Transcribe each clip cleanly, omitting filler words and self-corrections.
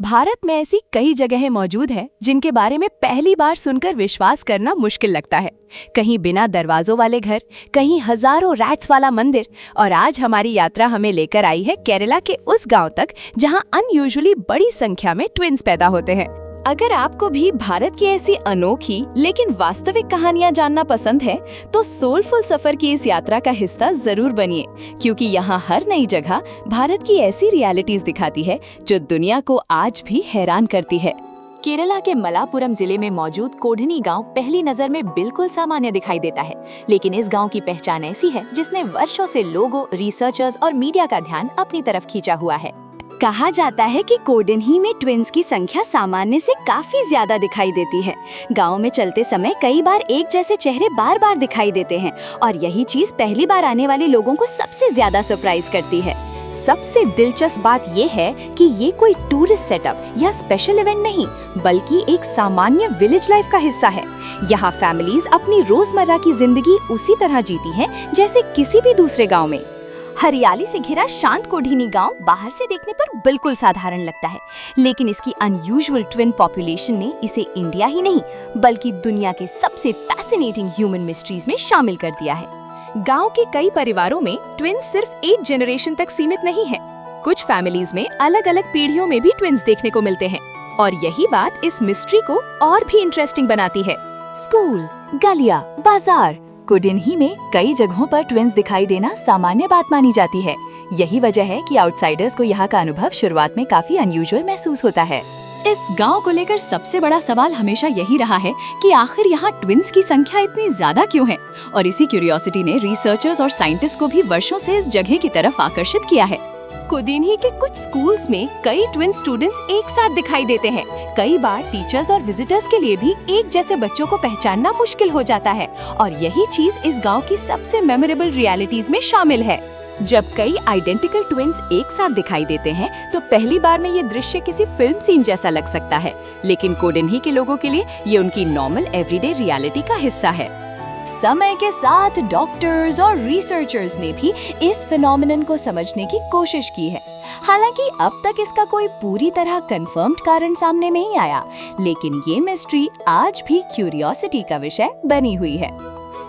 भारत में ऐसी कई जगहें मौजूद हैं जिनके बारे में पहली बार सुनकर विश्वास करना मुश्किल लगता है। कहीं बिना दरवाजों वाले घर, कहीं हजारों रैट्स वाला मंदिर, और आज हमारी यात्रा हमें लेकर आई है केरला के उस गांव तक जहां अनयूजुअली बड़ी संख्या में ट्विन्स पैदा होते हैं। अगर आपको भी भारत की ऐसी अनोखी लेकिन वास्तविक कहानियां जानना पसंद है तो सोलफुल सफर की इस यात्रा का हिस्सा जरूर बनिए, क्योंकि यहाँ हर नई जगह भारत की ऐसी रियलिटीज दिखाती है जो दुनिया को आज भी हैरान करती है। केरला के मलापुरम जिले में मौजूद कोडनी गांव पहली नजर में बिल्कुल सामान्य दिखाई देता है, लेकिन इस गांव की पहचान ऐसी है जिसने वर्षों से लोगों, रिसर्चर्स और मीडिया का ध्यान अपनी तरफ खींचा हुआ है। कहा जाता है कि कोडनी में ट्विन्स की संख्या सामान्य से काफी ज्यादा दिखाई देती है। गांव में चलते समय कई बार एक जैसे चेहरे बार बार दिखाई देते हैं और यही चीज पहली बार आने वाले लोगों को सबसे ज्यादा सरप्राइज करती है। सबसे दिलचस्प बात ये है कि ये कोई टूरिस्ट सेटअप या स्पेशल इवेंट नहीं, बल्कि एक सामान्य विलेज लाइफ का हिस्सा है। यहाँ फैमिलीज अपनी रोजमर्रा की जिंदगी उसी तरह जीती हैं जैसे किसी भी दूसरे गाँव में। हरियाली से घिरा शांत कोडनी गांव बाहर से देखने पर बिल्कुल साधारण लगता है, लेकिन इसकी अनयूजुअल ट्विन पॉपुलेशन ने इसे इंडिया ही नहीं बल्कि दुनिया के सबसे फैसिनेटिंग ह्यूमन मिस्ट्रीज में शामिल कर दिया है। गांव के कई परिवारों में ट्विन्स सिर्फ एक जनरेशन तक सीमित नहीं है। कुछ फैमिलीज में अलग अलग पीढ़ियों में भी ट्विन्स देखने को मिलते हैं, और यही बात इस मिस्ट्री को और भी इंटरेस्टिंग बनाती है। स्कूल, गलियां, बाजार, कोडनी में कई जगहों पर ट्विन्स दिखाई देना सामान्य बात मानी जाती है। यही वजह है कि आउटसाइडर्स को यहाँ का अनुभव शुरुआत में काफी अनयूजुअल महसूस होता है। इस गांव को लेकर सबसे बड़ा सवाल हमेशा यही रहा है कि आखिर यहाँ ट्विन्स की संख्या इतनी ज्यादा क्यों है, और इसी क्यूरियोसिटी ने रिसर्चर्स और साइंटिस्ट को भी वर्षों से इस जगह की तरफ आकर्षित किया है। कोडनी के कुछ स्कूल्स में कई ट्विन स्टूडेंट्स एक साथ दिखाई देते हैं। कई बार टीचर्स और विजिटर्स के लिए भी एक जैसे बच्चों को पहचानना मुश्किल हो जाता है, और यही चीज इस गांव की सबसे मेमोरेबल रियलिटीज में शामिल है। जब कई आइडेंटिकल ट्विन्स एक साथ दिखाई देते हैं तो पहली बार में ये दृश्य किसी फिल्म सीन जैसा लग सकता है, लेकिन कोडनी के लोगों के लिए ये उनकी नॉर्मल एवरीडे रियलिटी का हिस्सा है। समय के साथ डॉक्टर्स और रिसर्चर्स ने भी इस फिनोमेनन को समझने की कोशिश की है। हालांकि अब तक इसका कोई पूरी तरह कंफर्म्ड कारण सामने नहीं आया, लेकिन ये मिस्ट्री आज भी क्यूरियोसिटी का विषय बनी हुई है।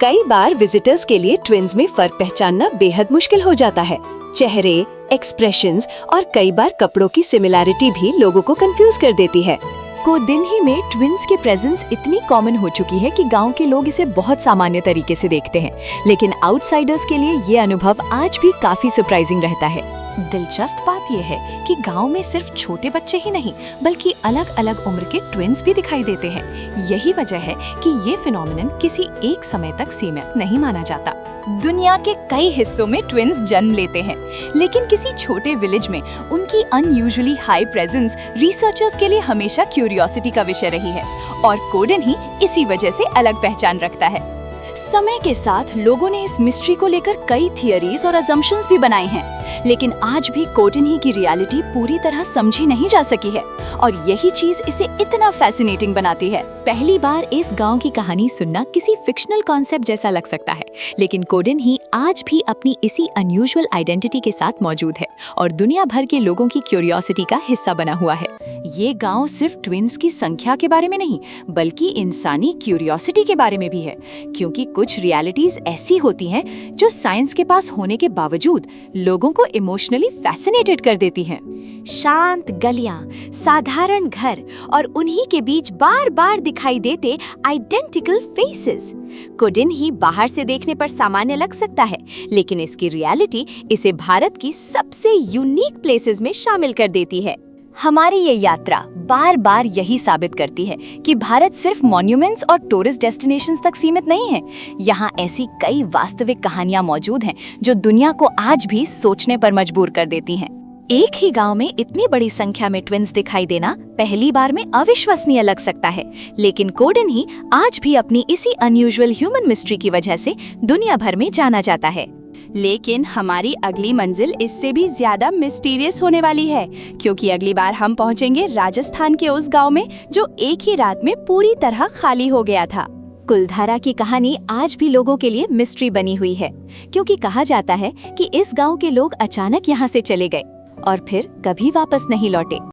कई बार विजिटर्स के लिए ट्विन्स में फर्क पहचानना बेहद मुश्किल हो जाता है। चेहरे, एक्सप्रेशंस और कई बार कपड़ों की सिमिलैरिटी भी लोगों को कंफ्यूज कर देती है। कोडनी में ट्विन्स की प्रेजेंस इतनी कॉमन हो चुकी है कि गांव के लोग इसे बहुत सामान्य तरीके से देखते हैं, लेकिन आउटसाइडर्स के लिए ये अनुभव आज भी काफी सरप्राइजिंग रहता है। दिलचस्प बात यह है कि गांव में सिर्फ छोटे बच्चे ही नहीं बल्कि अलग अलग उम्र के ट्विन्स भी दिखाई देते हैं। यही वजह है कि ये फिनोमेनन किसी एक समय तक सीमित नहीं माना जाता। दुनिया के कई हिस्सों में ट्विन्स जन्म लेते हैं, लेकिन किसी छोटे विलेज में उनकी अनयूजुअली हाई प्रेजेंस रिसर्चर्स के लिए हमेशा क्यूरियोसिटी का विषय रही है, और कोडनी इसी वजह से अलग पहचान रखता है। समय के साथ लोगों ने इस मिस्ट्री को लेकर कई थियरीज और असम्पशंस भी बनाए हैं, लेकिन आज भी कोडनी की रियलिटी पूरी तरह समझी नहीं जा सकी है, और यही चीज इसे इतना फैसिनेटिंग बनाती है। पहली बार इस गांव की कहानी सुनना किसी फिक्शनल कॉन्सेप्ट जैसा लग सकता है, लेकिन कोडनी आज भी अपनी इसी अनयूजुअल आइडेंटिटी के साथ मौजूद है और दुनिया भर के लोगों की क्यूरियोसिटी का हिस्सा बना हुआ है। ये गांव सिर्फ ट्विन्स की संख्या के बारे में नहीं बल्कि इंसानी क्यूरियोसिटी के बारे में भी है, क्योंकि कुछ रियलिटीज ऐसी होती हैं जो साइंस के पास होने के बावजूद लोगों को इमोशनली फैसिनेटेड कर देती हैं। शांत गलियां, साधारण घर और उन्हीं के बीच बार बार दिखाई देते आइडेंटिकल फेसेस। कोडनी बाहर से देखने पर सामान्य लग सकता है, लेकिन इसकी रियलिटी इसे भारत की सबसे यूनिक प्लेसेस में शामिल कर देती है। हमारी ये यात्रा बार बार यही साबित करती है कि भारत सिर्फ मॉन्यूमेंट्स और टूरिस्ट डेस्टिनेशंस तक सीमित नहीं है। यहाँ ऐसी कई वास्तविक कहानियां मौजूद हैं जो दुनिया को आज भी सोचने पर मजबूर कर देती हैं। एक ही गांव में इतनी बड़ी संख्या में ट्विन्स दिखाई देना पहली बार में अविश्वसनीय लग सकता है, लेकिन कोडनी आज भी अपनी इसी अनयूजुअल ह्यूमन मिस्ट्री की वजह से दुनिया भर में जाना जाता है। लेकिन हमारी अगली मंजिल इससे भी ज्यादा मिस्टीरियस होने वाली है, क्योंकि अगली बार हम पहुंचेंगे राजस्थान के उस गांव में जो एक ही रात में पूरी तरह खाली हो गया था। कुलधारा की कहानी आज भी लोगों के लिए मिस्ट्री बनी हुई है, क्योंकि कहा जाता है कि इस गांव के लोग अचानक यहां से चले गए और फिर कभी वापस नहीं लौटे।